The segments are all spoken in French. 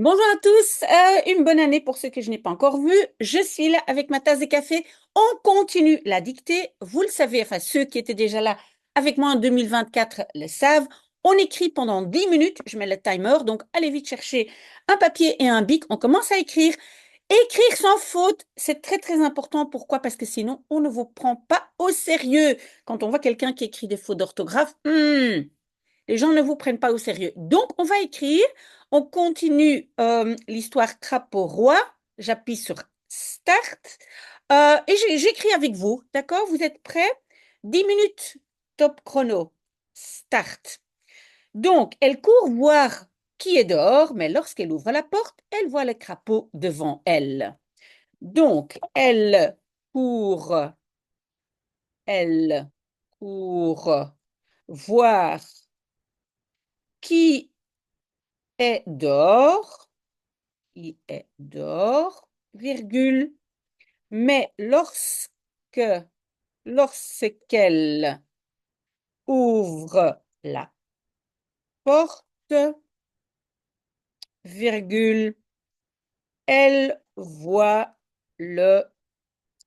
Bonjour à tous, une bonne année pour ceux que je n'ai pas encore vus. Je suis là avec ma tasse de café. On continue la dictée. Vous le savez, enfin ceux qui étaient déjà là avec moi en 2024 le savent. On écrit pendant 10 minutes. Je mets le timer, donc allez vite chercher un papier et un bic. On commence à écrire. Écrire sans faute, c'est très très important. Pourquoi? Parce que sinon, on ne vous prend pas au sérieux. Quand on voit quelqu'un qui écrit des fautes d'orthographe, les gens ne vous prennent pas au sérieux. Donc, on va écrire. On continue l'histoire crapaud-roi. J'appuie sur Start. Et j'écris avec vous. D'accord? Vous êtes prêts? 10 minutes. Top chrono. Start. Donc, elle court voir qui est dehors, mais lorsqu'elle ouvre la porte, elle voit le crapaud devant elle. Donc, elle court voir qui est dehors, il est dehors, virgule, mais lorsqu'elle ouvre la porte, virgule, elle voit le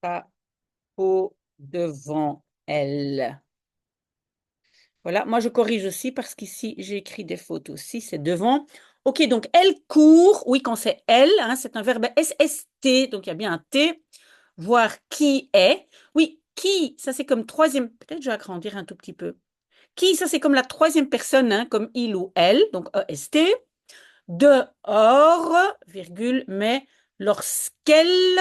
drapeau devant elle. Voilà, moi je corrige aussi parce qu'ici j'ai écrit des fautes aussi, c'est devant. Ok, donc elle court, oui, quand c'est elle, hein, c'est un verbe SST, donc il y a bien un T. Voir qui est. Oui, qui, ça c'est comme troisième, peut-être je vais agrandir un tout petit peu. Qui, ça c'est comme la troisième personne, hein, comme il ou elle, donc EST. Dehors, virgule, mais lorsqu'elle,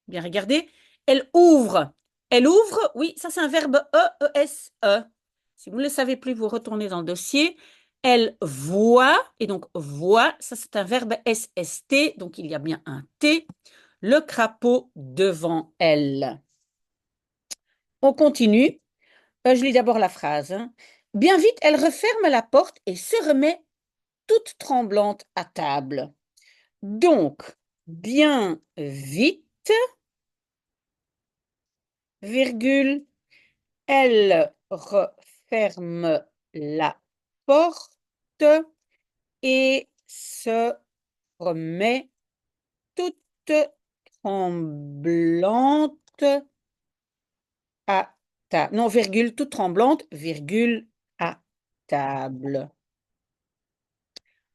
bien regardez, elle ouvre. Elle ouvre, oui, ça c'est un verbe E-E-S-E. Si vous ne le savez plus, vous retournez dans le dossier. Elle voit, et donc voit, ça c'est un verbe SST, donc il y a bien un T. Le crapaud devant elle. On continue. Je lis d'abord la phrase, hein. Bien vite, elle referme la porte et se remet toute tremblante à table. Donc, bien vite, virgule, elle referme la porte et se remet toute tremblante à table. Non, virgule, toute tremblante, virgule, à table.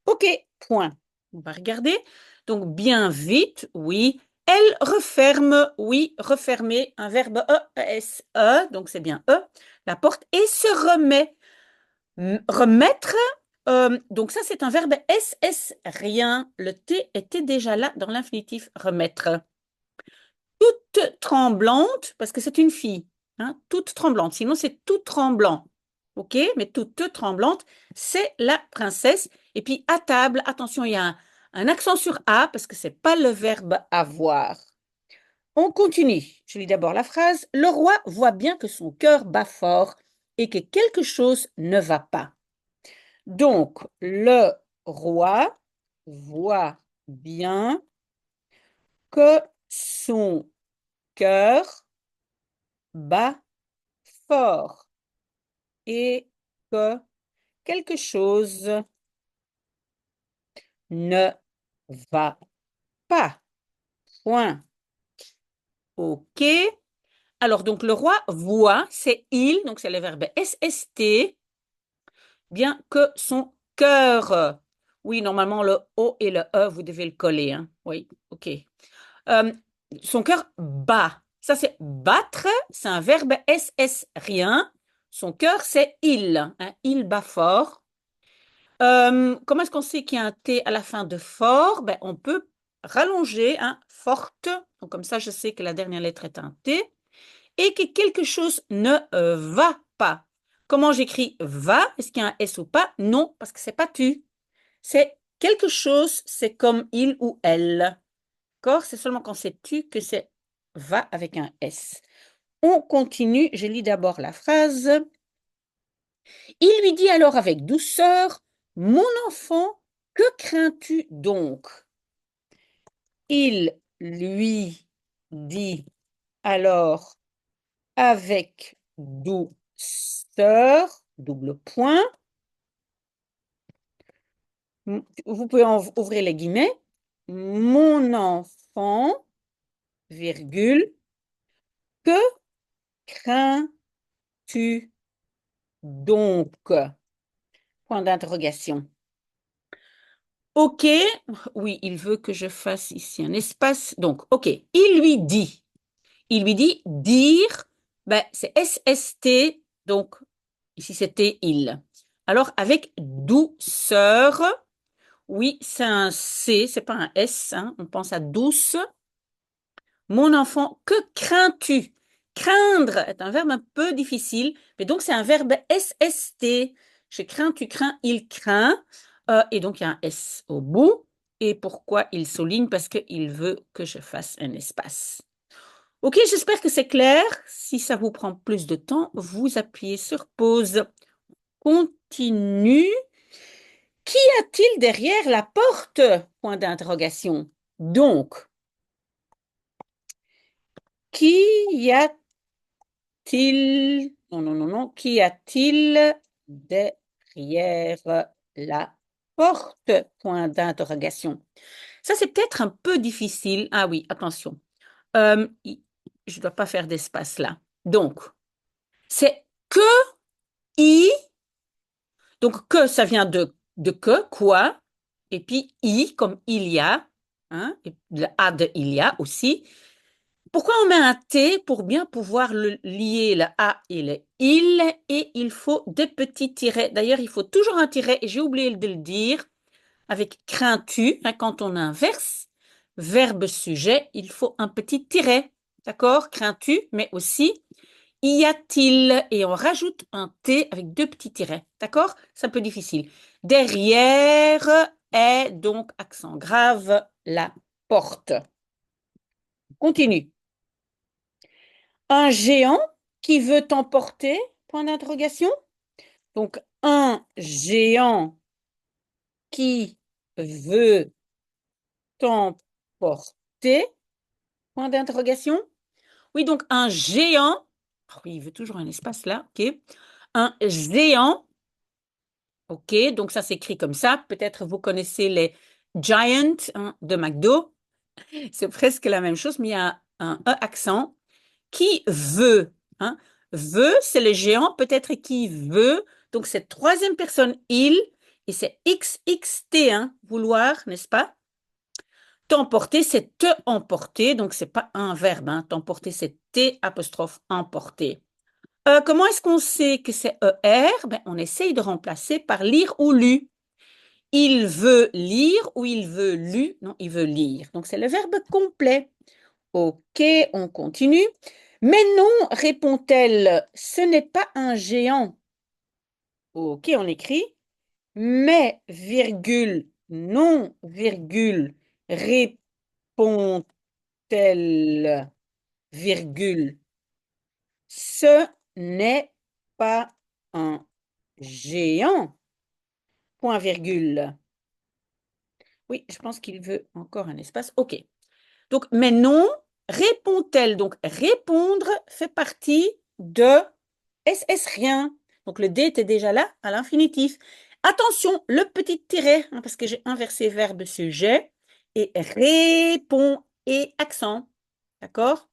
OK, point. On va regarder. Donc, bien vite, oui. Elle referme, oui, refermer, un verbe E-S-E, donc c'est bien E, la porte, et se remet. Remettre, donc ça c'est un verbe S-S, rien. Le T était déjà là dans l'infinitif remettre. Toute tremblante, parce que c'est une fille, hein, toute tremblante. Sinon, c'est tout tremblant. OK? Mais toute tremblante, c'est la princesse. Et puis, à table, attention, il y a un accent sur A, parce que c'est pas le verbe avoir. On continue. Je lis d'abord la phrase. Le roi voit bien que son cœur bat fort et que quelque chose ne va pas. Donc, le roi voit bien que son cœur bat fort et que quelque chose ne va pas. Point. OK. Alors, donc, le roi voit, c'est il, donc c'est le verbe SST, bien que son cœur. Oui, normalement, le O et le E, vous devez le coller, hein. Oui, OK. Euh, Son cœur bat. Ça, c'est battre, c'est un verbe SS rien. Son cœur, c'est il, hein. Il bat fort. Comment est-ce qu'on sait qu'il y a un T à la fin de fort? Ben, on peut rallonger, hein, forte. Donc, comme ça, je sais que la dernière lettre est un T. Et que quelque chose ne va pas. Comment j'écris va? Est-ce qu'il y a un S ou pas? Non, parce que c'est pas tu. C'est quelque chose, c'est comme il ou elle. D'accord? C'est seulement quand c'est tu que c'est va avec un S. On continue. Je lis d'abord la phrase. Il lui dit alors avec douceur, mon enfant, que crains-tu donc? Il lui dit alors avec douceur, double point, Vous pouvez ouvrir les guillemets. Mon enfant, virgule, que crains-tu donc? Point d'interrogation. OK, oui, il veut que je fasse ici un espace. Donc, OK, il lui dit dire, ben, c'est SST, donc ici c'était il. Alors, avec douceur, oui, c'est un C, c'est pas un S, hein, on pense à douce. Mon enfant, que crains-tu? Craindre est un verbe un peu difficile, mais donc c'est un verbe SST. Je crains, tu crains, il craint. Et donc il y a un S au bout. Et pourquoi il souligne? Parce qu'il veut que je fasse un espace. Ok, j'espère que c'est clair. Si ça vous prend plus de temps, vous appuyez sur pause. Continue. Qu'y a-t-il derrière la porte? Point d'interrogation. Donc, qu'y a-t-il? Non, non, non, non. Qu'y a-t-il derrière la porte? Point d'interrogation. Ça, c'est peut-être un peu difficile. Ah oui, attention. Je ne dois pas faire d'espace là. Donc, c'est que, i. Donc, que, ça vient de que, quoi. Et puis, i, comme il y a. Hein, et le a de il y a aussi. Pourquoi on met un T? Pour bien pouvoir lier le A et le il, et il faut des petits tirets. D'ailleurs, il faut toujours un tiret, et j'ai oublié de le dire, avec crains-tu, hein, quand on inverse, verbe sujet, il faut un petit tiret. D'accord? Crains-tu, mais aussi y a-t-il? Et on rajoute un T avec deux petits tirets. D'accord? C'est un peu difficile. Derrière est donc, accent grave, la porte. Continue. Un géant qui veut t'emporter? Point d'interrogation. Donc, un géant qui veut t'emporter? Point d'interrogation. Oui, donc un géant. Ah oui, il veut toujours un espace là. OK. Un géant. OK, donc ça s'écrit comme ça. Peut-être vous connaissez les Giant, hein, de McDo. C'est presque la même chose, mais il y a un E accent. Qui veut, hein? Veut, c'est le géant, peut-être qui veut. Donc, c'est troisième personne, il, et c'est XXT, hein? Vouloir, n'est-ce pas? T'emporter, c'est te emporter, donc c'est pas un verbe, hein? T'emporter, c'est T apostrophe emporter. Comment est-ce qu'on sait que c'est ER? Ben, on essaye de remplacer par lire ou lu. Il veut lire ou il veut lu? Non, il veut lire. Donc, c'est le verbe complet. Ok, on continue. Mais non, répond-elle, ce n'est pas un géant. Ok, on écrit. Mais, virgule, non, virgule, répond-elle, virgule, ce n'est pas un géant. Point virgule. Oui, je pense qu'il veut encore un espace. Ok. Donc, mais non, répond-elle. Donc, répondre fait partie de SS rien. Donc, le D était déjà là à l'infinitif. Attention, le petit tiret, hein, parce que j'ai inversé verbe sujet, et répond et accent. D'accord?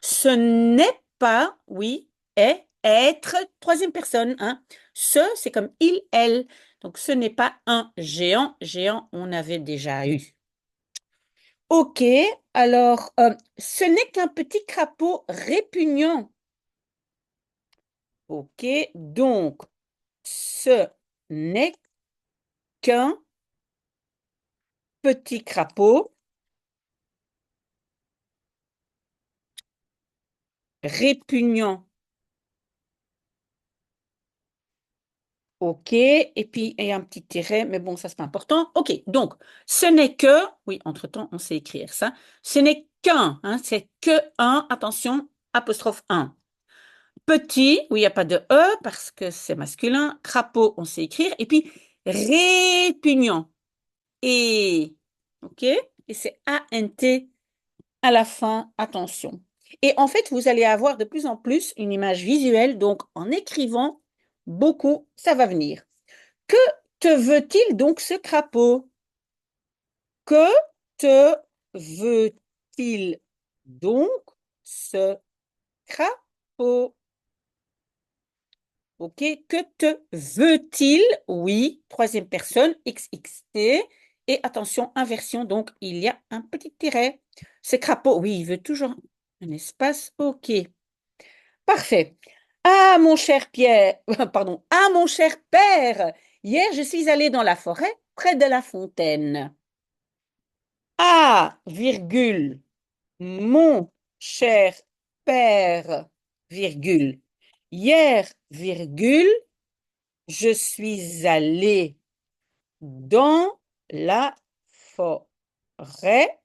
Ce n'est pas, oui, est, être, troisième personne. Hein. Ce, c'est comme il, elle. Donc, ce n'est pas un géant. Géant, on avait déjà eu. Ok, alors, ce n'est qu'un petit crapaud répugnant. Ok, donc, ce n'est qu'un petit crapaud répugnant. Ok, et puis il y a un petit tiret, mais bon, ça c'est pas important. Ok, donc, ce n'est que, oui, entre-temps, on sait écrire ça, ce n'est qu'un, hein, c'est que un, attention, apostrophe un. Petit, oui, il n'y a pas de E parce que c'est masculin. Crapaud, on sait écrire. Et puis, répugnant. Et, ok? Et c'est A-N-T à la fin, attention. Et en fait, vous allez avoir de plus en plus une image visuelle, donc en écrivant beaucoup, ça va venir. Que te veut-il donc ce crapaud? Que te veut-il donc ce crapaud? OK. Que te veut-il? Oui. Troisième personne, XXT. Et attention, inversion. Donc, il y a un petit tiret. Ce crapaud, oui, il veut toujours un espace. OK. Parfait. Ah, mon cher Pierre, pardon. Ah, mon cher père, hier, je suis allée dans la forêt près de la fontaine. Ah, virgule, mon cher père, virgule. Hier, virgule, je suis allée dans la forêt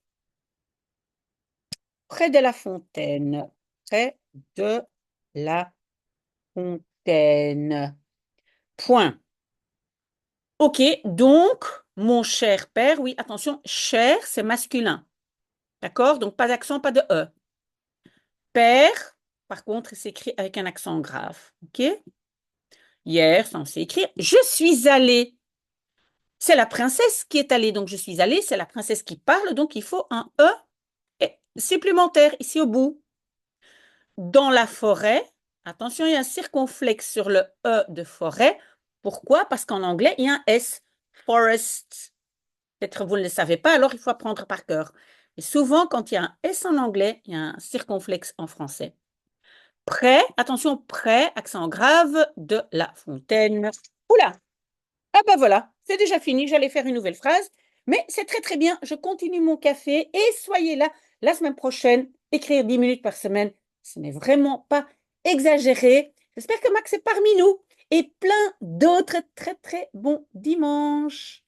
près de la fontaine. Près de la fontaine. Point. OK, donc, mon cher père, oui, attention, cher, c'est masculin. D'accord? Donc, pas d'accent, pas de E. Père, par contre, il s'écrit avec un accent grave. OK? Hier, ça, on sait écrire. Je suis allée. C'est la princesse qui est allée. Donc, je suis allée, c'est la princesse qui parle. Donc, il faut un E supplémentaire ici au bout. Dans la forêt, attention, il y a un circonflexe sur le E de forêt. Pourquoi? Parce qu'en anglais, il y a un S. Forest. Peut-être vous ne le savez pas, alors il faut apprendre par cœur. Et souvent, quand il y a un S en anglais, il y a un circonflexe en français. Près, attention, près, accent grave, de la fontaine. Oula! Ah ben voilà, c'est déjà fini, j'allais faire une nouvelle phrase, mais c'est très très bien, je continue mon café et soyez là la semaine prochaine, écrire 10 minutes par semaine, ce n'est vraiment pas exagéré. J'espère que Max est parmi nous et plein d'autres très très bons dimanches.